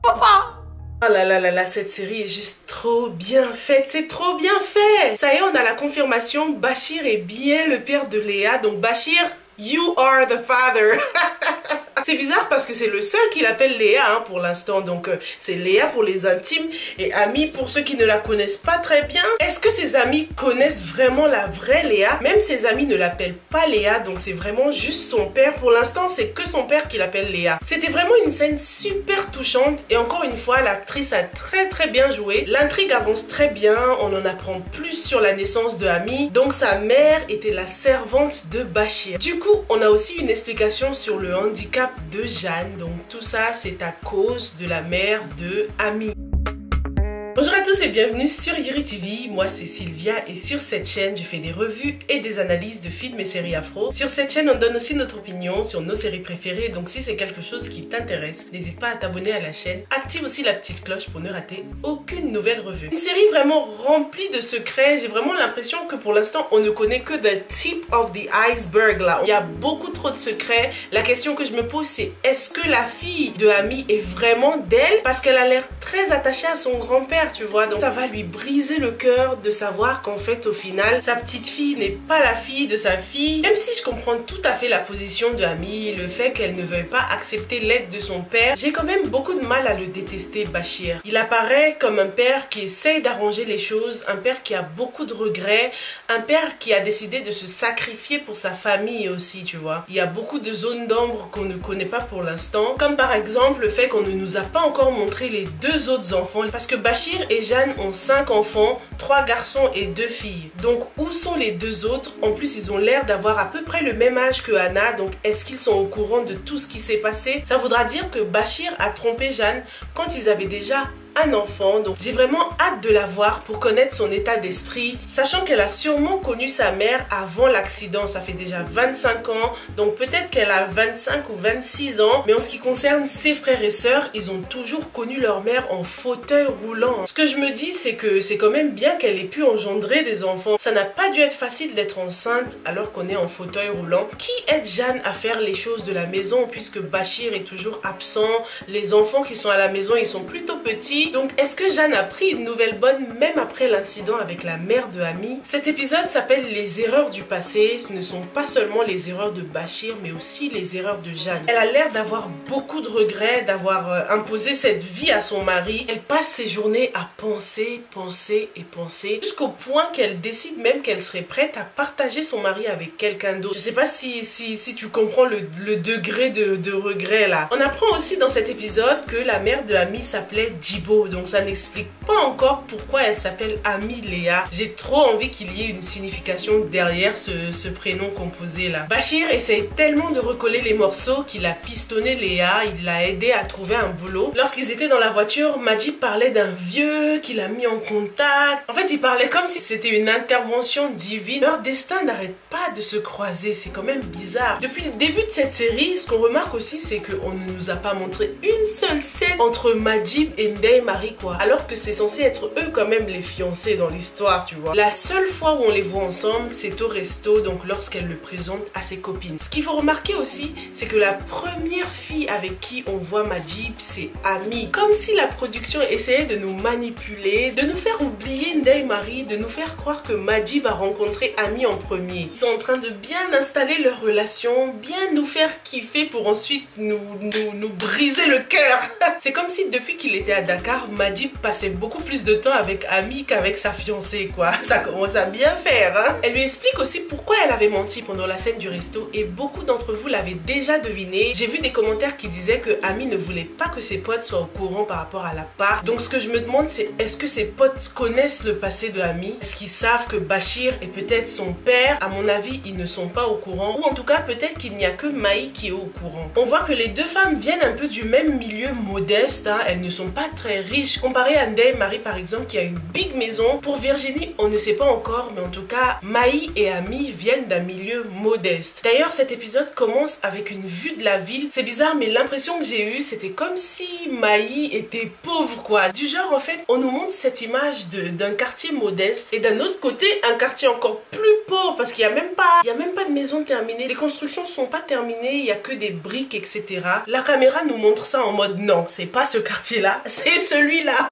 Papa. Oh là là là là, cette série est juste trop bien faite, c'est trop bien fait. Ça y est, on a la confirmation, Bachir est bien le père de Léa, donc Bachir, you are the father. C'est bizarre parce que c'est le seul qui l'appelle Léa hein, pour l'instant, donc c'est Léa pour les intimes et Ami pour ceux qui ne la connaissent pas très bien. Est-ce que ses amis connaissent vraiment la vraie Léa? Même ses amis ne l'appellent pas Léa, donc c'est vraiment juste son père. Pour l'instant, c'est que son père qui l'appelle Léa. C'était vraiment une scène super touchante et encore une fois, l'actrice a très bien joué. L'intrigue avance très bien, on en apprend plus sur la naissance de Ami. Donc sa mère était la servante de Bachir. Du coup, on a aussi une explication sur le handicap de Jeanne, donc tout ça c'est à cause de la mère de Ami. Bonjour à tous et bienvenue sur Yuri TV, moi c'est Sylvia et sur cette chaîne je fais des revues et des analyses de films et séries afro. Sur cette chaîne on donne aussi notre opinion sur nos séries préférées, donc si c'est quelque chose qui t'intéresse, n'hésite pas à t'abonner à la chaîne, active aussi la petite cloche pour ne rater aucune nouvelle revue. Une série vraiment remplie de secrets, j'ai vraiment l'impression que pour l'instant on ne connaît que the tip of the iceberg là. Il y a beaucoup trop de secrets, la question que je me pose c'est est-ce que la fille de Ami est vraiment d'elle? Parce qu'elle a l'air très attachée à son grand-père. Tu vois, donc ça va lui briser le cœur de savoir qu'en fait au final sa petite fille n'est pas la fille de sa fille. Même si je comprends tout à fait la position de Ami, le fait qu'elle ne veuille pas accepter l'aide de son père, j'ai quand même beaucoup de mal à le détester Bachir. Il apparaît comme un père qui essaye d'arranger les choses, un père qui a beaucoup de regrets, un père qui a décidé de se sacrifier pour sa famille aussi, tu vois. Il y a beaucoup de zones d'ombre qu'on ne connaît pas pour l'instant, comme par exemple le fait qu'on ne nous a pas encore montré les deux autres enfants, parce que Bachir et Jeanne ont 5 enfants, 3 garçons et 2 filles. Donc où sont les deux autres? En plus ils ont l'air d'avoir à peu près le même âge que Anna, donc est-ce qu'ils sont au courant de tout ce qui s'est passé? Ça voudra dire que Bachir a trompé Jeanne quand ils avaient déjà un enfant, donc j'ai vraiment hâte de la voir pour connaître son état d'esprit, sachant qu'elle a sûrement connu sa mère avant l'accident, ça fait déjà 25 ans, donc peut-être qu'elle a 25 ou 26 ans, mais en ce qui concerne ses frères et sœurs, ils ont toujours connu leur mère en fauteuil roulant. Ce que je me dis, c'est que c'est quand même bien qu'elle ait pu engendrer des enfants, ça n'a pas dû être facile d'être enceinte alors qu'on est en fauteuil roulant. Qui aide Jeanne à faire les choses de la maison puisque Bachir est toujours absent, les enfants qui sont à la maison, ils sont plutôt petits. Donc est-ce que Jeanne a pris une nouvelle bonne même après l'incident avec la mère de Ami? Cet épisode s'appelle les erreurs du passé. Ce ne sont pas seulement les erreurs de Bachir mais aussi les erreurs de Jeanne. Elle a l'air d'avoir beaucoup de regrets, d'avoir imposé cette vie à son mari. Elle passe ses journées à penser jusqu'au point qu'elle décide même qu'elle serait prête à partager son mari avec quelqu'un d'autre. Je sais pas si tu comprends le degré de regret là. On apprend aussi dans cet épisode que la mère de Ami s'appelait Djibo. Donc ça n'explique pas encore pourquoi elle s'appelle Ami Léa. J'ai trop envie qu'il y ait une signification derrière ce prénom composé là. Bachir essaye tellement de recoller les morceaux qu'il a pistonné Léa, il l'a aidé à trouver un boulot. Lorsqu'ils étaient dans la voiture, Majib parlait d'un vieux qu'il a mis en contact. En fait, il parlait comme si c'était une intervention divine. Leur destin n'arrête pas de se croiser, c'est quand même bizarre. Depuis le début de cette série, ce qu'on remarque aussi, c'est qu'on ne nous a pas montré une seule scène entre Majib et Ndeye Marie quoi, alors que c'est censé être eux quand même les fiancés dans l'histoire, tu vois. La seule fois où on les voit ensemble, c'est au resto, donc lorsqu'elle le présente à ses copines. Ce qu'il faut remarquer aussi, c'est que la première fille avec qui on voit Majib, c'est Ami. Comme si la production essayait de nous manipuler, de nous faire oublier Ndeye Marie, de nous faire croire que Majib a rencontré Ami en premier. Ils sont en train de bien installer leur relation, bien nous faire kiffer pour ensuite nous briser le cœur. C'est comme si depuis qu'il était à Dakar, Majib passait beaucoup plus de temps avec Ami qu'avec sa fiancée quoi. Ça commence à bien faire hein. Elle lui explique aussi pourquoi elle avait menti pendant la scène du resto et beaucoup d'entre vous l'avaient déjà deviné. J'ai vu des commentaires qui disaient que Ami ne voulait pas que ses potes soient au courant par rapport à la part. Donc ce que je me demande c'est est-ce que ses potes connaissent le passé de Ami? Est-ce qu'ils savent que Bachir est peut-être son père? À mon avis ils ne sont pas au courant, ou en tout cas peut-être qu'il n'y a que Maï qui est au courant. On voit que les deux femmes viennent un peu du même milieu modeste hein. Elles ne sont pas très riche comparé à Ndeye Marie par exemple qui a une big maison. Pour Virginie, on ne sait pas encore, mais en tout cas, Maï et Ami viennent d'un milieu modeste. D'ailleurs, cet épisode commence avec une vue de la ville. C'est bizarre, mais l'impression que j'ai eue, c'était comme si Maï était pauvre quoi. Du genre, en fait, on nous montre cette image d'un quartier modeste et d'un autre côté, un quartier encore plus pauvre parce qu'il n'y a même pas de maison terminée. Les constructions ne sont pas terminées, il n'y a que des briques, etc. La caméra nous montre ça en mode non, c'est pas ce quartier-là, c'est celui-là.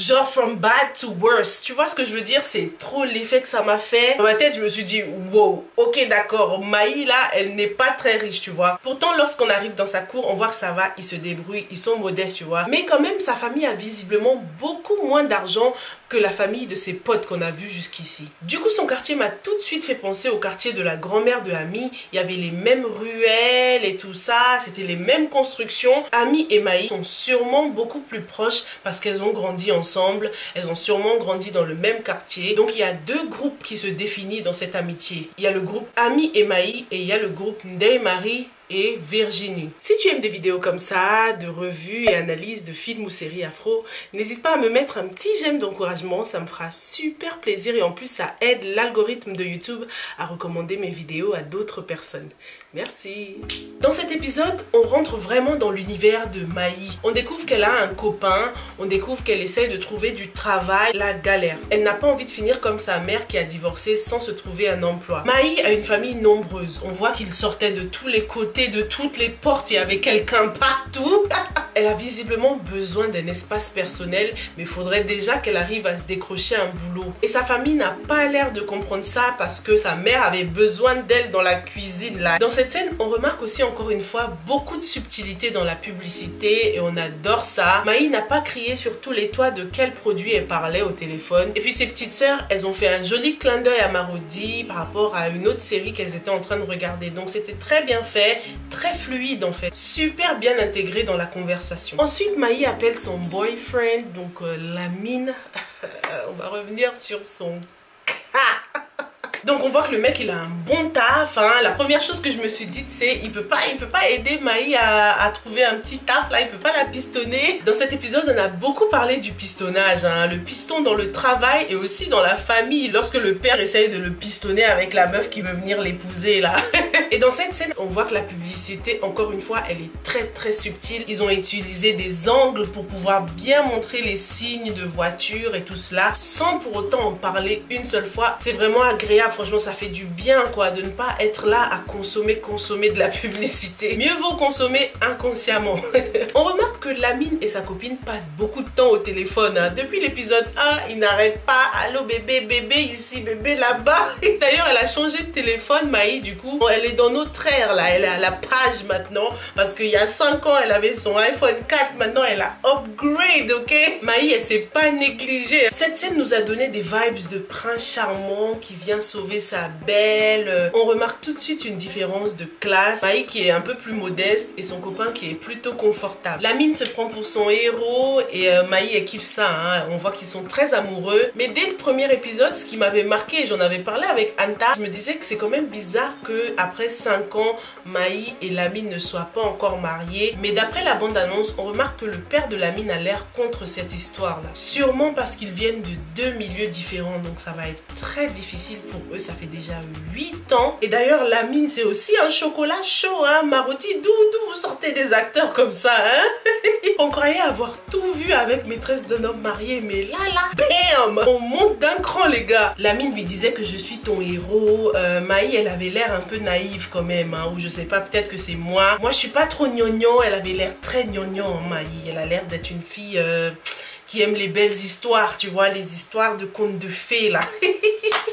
Genre from bad to worse, tu vois ce que je veux dire? C'est trop l'effet que ça m'a fait. Dans ma tête, je me suis dit, wow, ok d'accord, Maï là, elle n'est pas très riche, tu vois. Pourtant, lorsqu'on arrive dans sa cour, on voit que ça va, ils se débrouillent, ils sont modestes, tu vois. Mais quand même, sa famille a visiblement beaucoup moins d'argent que la famille de ses potes qu'on a vu jusqu'ici. Du coup, son quartier m'a tout de suite fait penser au quartier de la grand-mère de Ami. Il y avait les mêmes ruelles et tout ça, c'était les mêmes constructions. Ami et Maï sont sûrement beaucoup plus proches parce qu'elles ont grandi ensemble, elles ont sûrement grandi dans le même quartier. Donc il y a deux groupes qui se définissent dans cette amitié. Il y a le groupe Ami et Maï et il y a le groupe Ndeye Marie et Virginie. Si tu aimes des vidéos comme ça, de revues et analyses de films ou séries afro, n'hésite pas à me mettre un petit j'aime d'encouragement, ça me fera super plaisir et en plus ça aide l'algorithme de YouTube à recommander mes vidéos à d'autres personnes. Merci. Dans cet épisode, on rentre vraiment dans l'univers de Maï. On découvre qu'elle a un copain, on découvre qu'elle essaie de trouver du travail, la galère. Elle n'a pas envie de finir comme sa mère qui a divorcé sans se trouver un emploi. Maï a une famille nombreuse. On voit qu'ils sortaient de tous les côtés, de toutes les portes, il y avait quelqu'un partout. Elle a visiblement besoin d'un espace personnel, mais il faudrait déjà qu'elle arrive à se décrocher un boulot. Et sa famille n'a pas l'air de comprendre ça parce que sa mère avait besoin d'elle dans la cuisine là. Dans cette scène, on remarque aussi encore une fois beaucoup de subtilité dans la publicité et on adore ça. Maï n'a pas crié sur tous les toits de quel produit elle parlait au téléphone. Et puis ses petites sœurs, elles ont fait un joli clin d'œil à Marodi par rapport à une autre série qu'elles étaient en train de regarder. Donc c'était très bien fait, très fluide en fait, super bien intégré dans la conversation. Ensuite, Maï appelle son boyfriend, donc Lamine. On va revenir sur son cas. Donc on voit que le mec il a un bon taf, hein. La première chose que je me suis dit c'est il peut pas aider Maï à trouver un petit taf là, il peut pas la pistonner. Dans cet épisode on a beaucoup parlé du pistonnage, hein. Le piston dans le travail et aussi dans la famille lorsque le père essaye de le pistonner avec la meuf qui veut venir l'épouser là. Et dans cette scène on voit que la publicité encore une fois elle est très subtile. Ils ont utilisé des angles pour pouvoir bien montrer les signes de voiture et tout cela sans pour autant en parler une seule fois. C'est vraiment agréable. Franchement ça fait du bien quoi de ne pas être là à consommer de la publicité. Mieux vaut consommer inconsciemment. On remarque que Lamine et sa copine passent beaucoup de temps au téléphone, hein. Depuis l'épisode 1 ils n'arrêtent pas. Allô bébé, bébé ici, bébé là-bas. D'ailleurs elle a changé de téléphone Maï, du coup elle est dans notre ère là, elle est à la page maintenant parce qu'il y a 5 ans elle avait son iPhone 4, maintenant elle a upgrade, ok. Maï elle s'est pas négligée. Cette scène nous a donné des vibes de prince charmant qui vient sauver sa belle. On remarque tout de suite une différence de classe. Maï qui est un peu plus modeste et son copain qui est plutôt confortable. Lamine se prend pour son héros et Maï elle kiffe ça, hein. On voit qu'ils sont très amoureux. Mais dès le premier épisode, ce qui m'avait marqué, et j'en avais parlé avec Anta, je me disais que c'est quand même bizarre que après 5 ans, Maï et Lamine ne soient pas encore mariés. Mais d'après la bande-annonce, on remarque que le père de Lamine a l'air contre cette histoire-là. Sûrement parce qu'ils viennent de deux milieux différents, donc ça va être très difficile pour eux. Ça fait déjà 8 ans. Et d'ailleurs, Lamine, c'est aussi un chocolat chaud, hein. Marodi, d'où vous sortez des acteurs comme ça, hein? On croyait avoir tout vu avec Maîtresse d'un homme marié, mais là, bam! On monte d'un cran, les gars. Lamine lui disait que je suis ton héros. Maï, elle avait l'air un peu naïve quand même, hein, ou je sais pas, peut-être que c'est moi. Moi, je suis pas trop gnognon. Elle avait l'air très gnognon, Maï. Elle a l'air d'être une fille qui aime les belles histoires, tu vois, les histoires de contes de fées, là.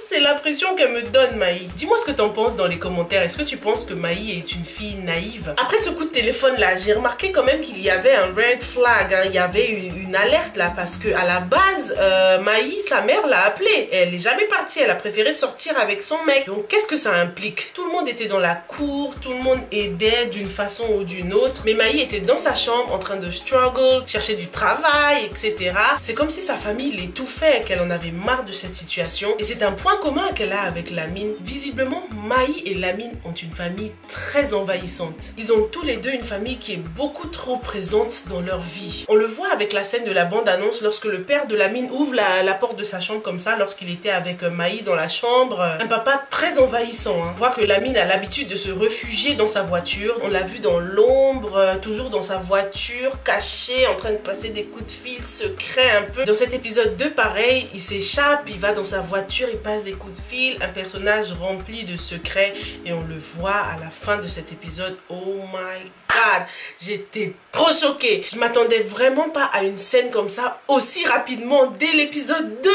C'est l'impression qu'elle me donne, Maï. Dis-moi ce que t'en penses dans les commentaires. Est-ce que tu penses que Maï est une fille naïve? Après ce coup de téléphone là, j'ai remarqué quand même qu'il y avait un red flag, hein. Il y avait une alerte là parce que à la base, Maï, sa mère l'a appelée. Elle n'est jamais partie. Elle a préféré sortir avec son mec. Donc qu'est-ce que ça implique? Tout le monde était dans la cour, tout le monde aidait d'une façon ou d'une autre. Mais Maï était dans sa chambre en train de struggle, chercher du travail, etc. C'est comme si sa famille l'étouffait, qu'elle en avait marre de cette situation. Et c'est un point commun qu'elle a avec Lamine, visiblement, Maï et Lamine ont une famille très envahissante. Ils ont tous les deux une famille qui est beaucoup trop présente dans leur vie. On le voit avec la scène de la bande-annonce lorsque le père de Lamine ouvre la porte de sa chambre comme ça, lorsqu'il était avec Maï dans la chambre. Un papa très envahissant. Hein. On voit que Lamine a l'habitude de se réfugier dans sa voiture. On l'a vu dans l'ombre, toujours dans sa voiture, caché, en train de passer des coups de fil secrets un peu. Dans cet épisode 2, pareil, il s'échappe, il va dans sa voiture, il passe des coups de fil. Un personnage rempli de secrets et on le voit à la fin de cet épisode. Oh my god, j'étais trop choquée. Je m'attendais vraiment pas à une scène comme ça aussi rapidement dès l'épisode 2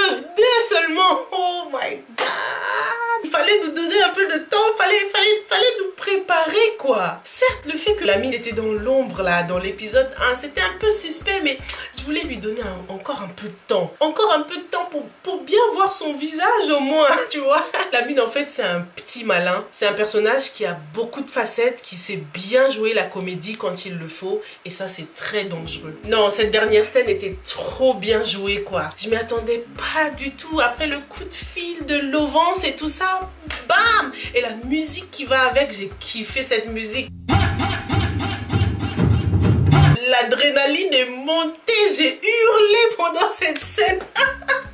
seulement. Oh my god. Il fallait nous donner un peu de temps, fallait nous préparer quoi. Certes, le fait que Lamine était dans l'ombre là, dans l'épisode 1, c'était un peu suspect, mais je voulais lui donner encore un peu de temps. Encore un peu de temps pour bien voir son visage au moins, tu vois. Lamine en fait c'est un petit malin. C'est un personnage qui a beaucoup de facettes, qui sait bien jouer la comédie quand il le faut. Et ça c'est très dangereux. Non, cette dernière scène était trop bien jouée quoi. Je m'y attendais pas du tout. Après le coup de fil de l'ovance et tout ça, bam! Et la musique qui va avec, j'ai kiffé cette musique. L'adrénaline est montée, j'ai hurlé pendant cette scène.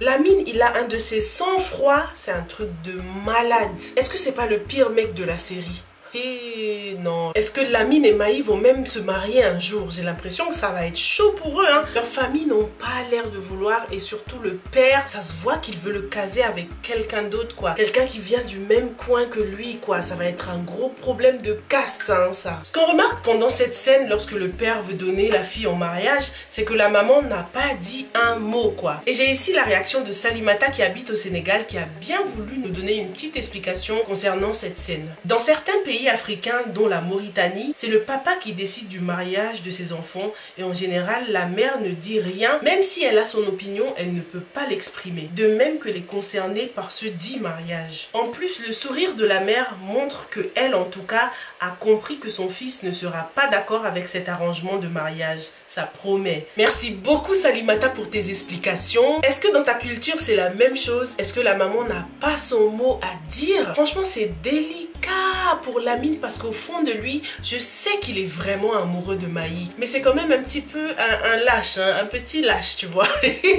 Lamine, il a un de ses sang-froids, c'est un truc de malade. Est-ce que c'est pas le pire mec de la série? Non. Est-ce que Lamine et Maï vont même se marier un jour? J'ai l'impression que ça va être chaud pour eux. Hein. Leurs familles n'ont pas l'air de vouloir et surtout le père, ça se voit qu'il veut le caser avec quelqu'un d'autre quoi. Quelqu'un qui vient du même coin que lui quoi. Ça va être un gros problème de caste hein, ça. Ce qu'on remarque pendant cette scène lorsque le père veut donner la fille en mariage, c'est que la maman n'a pas dit un mot quoi. Et j'ai ici la réaction de Salimata qui habite au Sénégal qui a bien voulu nous donner une petite explication concernant cette scène. Dans certains pays africains dont la Mauritanie, c'est le papa qui décide du mariage de ses enfants et en général la mère ne dit rien, même si elle a son opinion, elle ne peut pas l'exprimer. De même que les concernés par ce dit mariage. En plus, le sourire de la mère montre que elle en tout cas a compris que son fils ne sera pas d'accord avec cet arrangement de mariage. Ça promet. Merci beaucoup Salimata pour tes explications. Est-ce que dans ta culture c'est la même chose? Est-ce que la maman n'a pas son mot à dire? Franchement c'est délicat pour Lamine parce qu'au fond de lui, je sais qu'il est vraiment amoureux de Maï. Mais c'est quand même un petit peu un lâche, hein, un petit lâche, tu vois.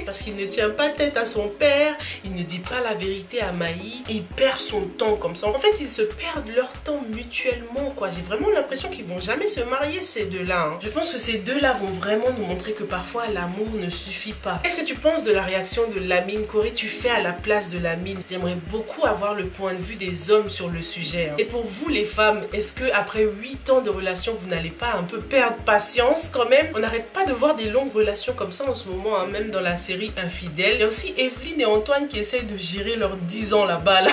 Parce qu'il ne tient pas tête à son père, il ne dit pas la vérité à Maï, il perd son temps comme ça. En fait, ils se perdent leur temps mutuellement, quoi. J'ai vraiment l'impression qu'ils vont jamais se marier, ces deux-là. Hein. Je pense que ces deux-là vont vraiment nous montrer que parfois l'amour ne suffit pas. Qu'est-ce que tu penses de la réaction de Lamine? Qu'aurais-tu fait à la place de Lamine? J'aimerais beaucoup avoir le point de vue des hommes sur le sujet. Hein. Et pour vous les femmes, est-ce que après 8 ans de relation, vous n'allez pas un peu perdre patience quand même? On n'arrête pas de voir des longues relations comme ça en ce moment, hein, même dans la série Infidèle. Il y a aussi Evelyne et Antoine qui essayent de gérer leurs 10 ans là-bas. Là.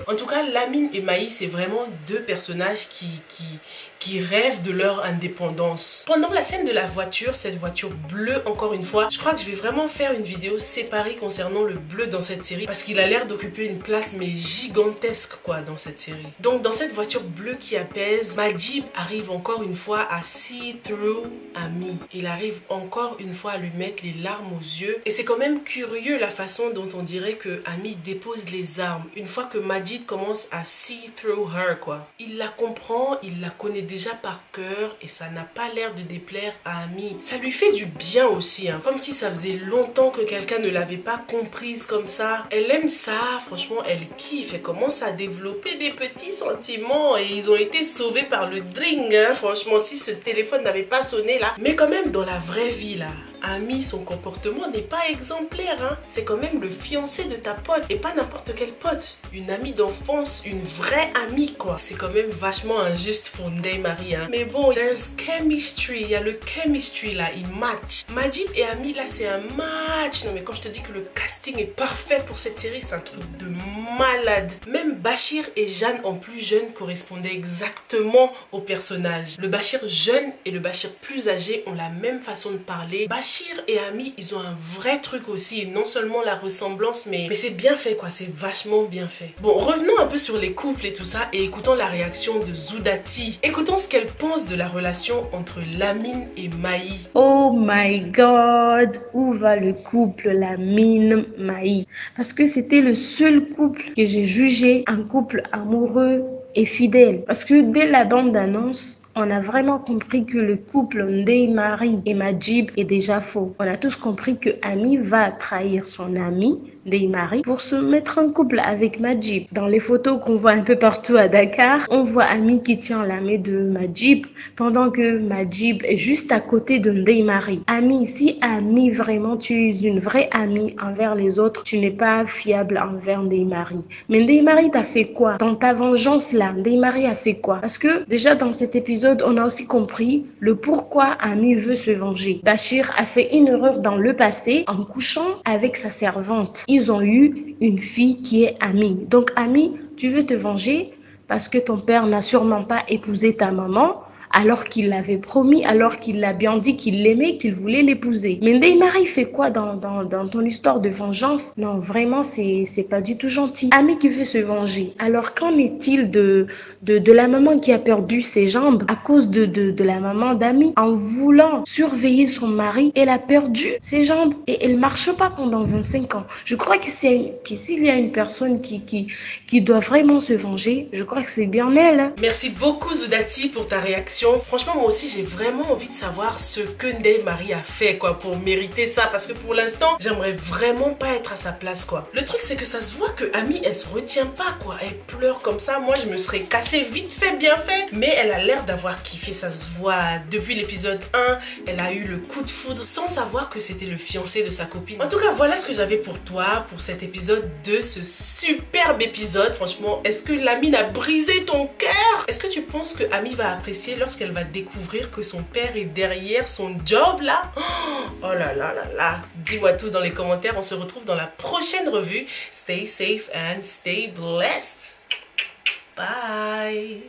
En tout cas, Lamine et Maï, c'est vraiment deux personnages qui rêvent de leur indépendance. Pendant la scène de la voiture, cette voiture bleue, encore une fois, je crois que je vais vraiment faire une vidéo séparée concernant le bleu dans cette série parce qu'il a l'air d'occuper une place mais gigantesque quoi dans cette série. Donc dans cette voiture bleue qui apaise, Majib arrive encore une fois à see through Ami. Il arrive encore une fois à lui mettre les larmes aux yeux et c'est quand même curieux la façon dont on dirait que Ami dépose les armes une fois que Majid commence à see through her quoi. Il la comprend, il la connaît déjà par cœur et ça n'a pas l'air de déplaire à Ami. Ça lui fait du bien aussi, hein. Comme si ça faisait longtemps que quelqu'un ne l'avait pas comprise comme ça. Elle aime ça, franchement elle kiffe, elle commence à développer des petits sentiments et ils ont été sauvés par le dring, hein. Franchement si ce téléphone n'avait pas sonné là. Mais quand même dans la vraie vie là, Ami, son comportement n'est pas exemplaire, hein. C'est quand même le fiancé de ta pote et pas n'importe quel pote. Une amie d'enfance, une vraie amie quoi. C'est quand même vachement injuste pour Ndeye Marie, hein. Mais bon, there's chemistry, il y a le chemistry là, il match. Majib et Ami là c'est un match. Non mais quand je te dis que le casting est parfait pour cette série, c'est un truc de malade. Même Bachir et Jeanne en plus jeune correspondaient exactement au personnage. Le Bachir jeune et le Bachir plus âgé ont la même façon de parler. Bachir Bachir et Ami, ils ont un vrai truc aussi. Et non seulement la ressemblance, mais c'est bien fait quoi, c'est vachement bien fait. Bon, revenons un peu sur les couples et tout ça et écoutons la réaction de Zoudati. Écoutons ce qu'elle pense de la relation entre Lamine et Maï. Oh my god, où va le couple Lamine-Maï? Parce que c'était le seul couple que j'ai jugé un couple amoureux et fidèle. Parce que dès la bande-annonce, on a vraiment compris que le couple Ndeye-Marie et Majib est déjà faux. On a tous compris que Ami va trahir son ami Ndeye-Marie pour se mettre en couple avec Majib. Dans les photos qu'on voit un peu partout à Dakar, on voit Ami qui tient la main de Majib pendant que Majib est juste à côté de Ndeye-Marie. Ami, si Ami vraiment tu es une vraie amie envers les autres, tu n'es pas fiable envers Ndeye-Marie. Mais Ndeye-Marie t'a fait quoi? Dans ta vengeance là, Ndeye-Marie a fait quoi? Parce que déjà dans cet épisode, on a aussi compris le pourquoi Ami veut se venger. Bachir a fait une erreur dans le passé en couchant avec sa servante. Ils ont eu une fille qui est Ami. Donc Ami, tu veux te venger parce que ton père n'a sûrement pas épousé ta maman alors qu'il l'avait promis, alors qu'il l'a bien dit qu'il l'aimait, qu'il voulait l'épouser. Mais Ndeye-Marie fait quoi dans ton histoire de vengeance? Non, vraiment, c'est pas du tout gentil. Ami qui veut se venger. Alors, qu'en est-il de la maman qui a perdu ses jambes à cause de la maman d'Ami? En voulant surveiller son mari, elle a perdu ses jambes et elle marche pas pendant 25 ans. Je crois que s'il y a une personne qui doit vraiment se venger, je crois que c'est bien elle. Hein. Merci beaucoup Zoudati pour ta réaction. Franchement, moi aussi, j'ai vraiment envie de savoir ce que Ndeye-Marie a fait, quoi, pour mériter ça. Parce que pour l'instant, j'aimerais vraiment pas être à sa place, quoi. Le truc, c'est que ça se voit que Ami, elle se retient pas, quoi. Elle pleure comme ça. Moi, je me serais cassée vite fait, bien fait. Mais elle a l'air d'avoir kiffé, ça se voit. Depuis l'épisode 1, elle a eu le coup de foudre sans savoir que c'était le fiancé de sa copine. En tout cas, voilà ce que j'avais pour toi, pour cet épisode 2, ce superbe épisode. Franchement, est-ce que Lamine a brisé ton cœur? Est-ce que tu penses que Ami va apprécier lorsqu'elle va découvrir que son père est derrière son job là? Oh là là là là. Dis-moi tout dans les commentaires. On se retrouve dans la prochaine revue. Stay safe and stay blessed. Bye.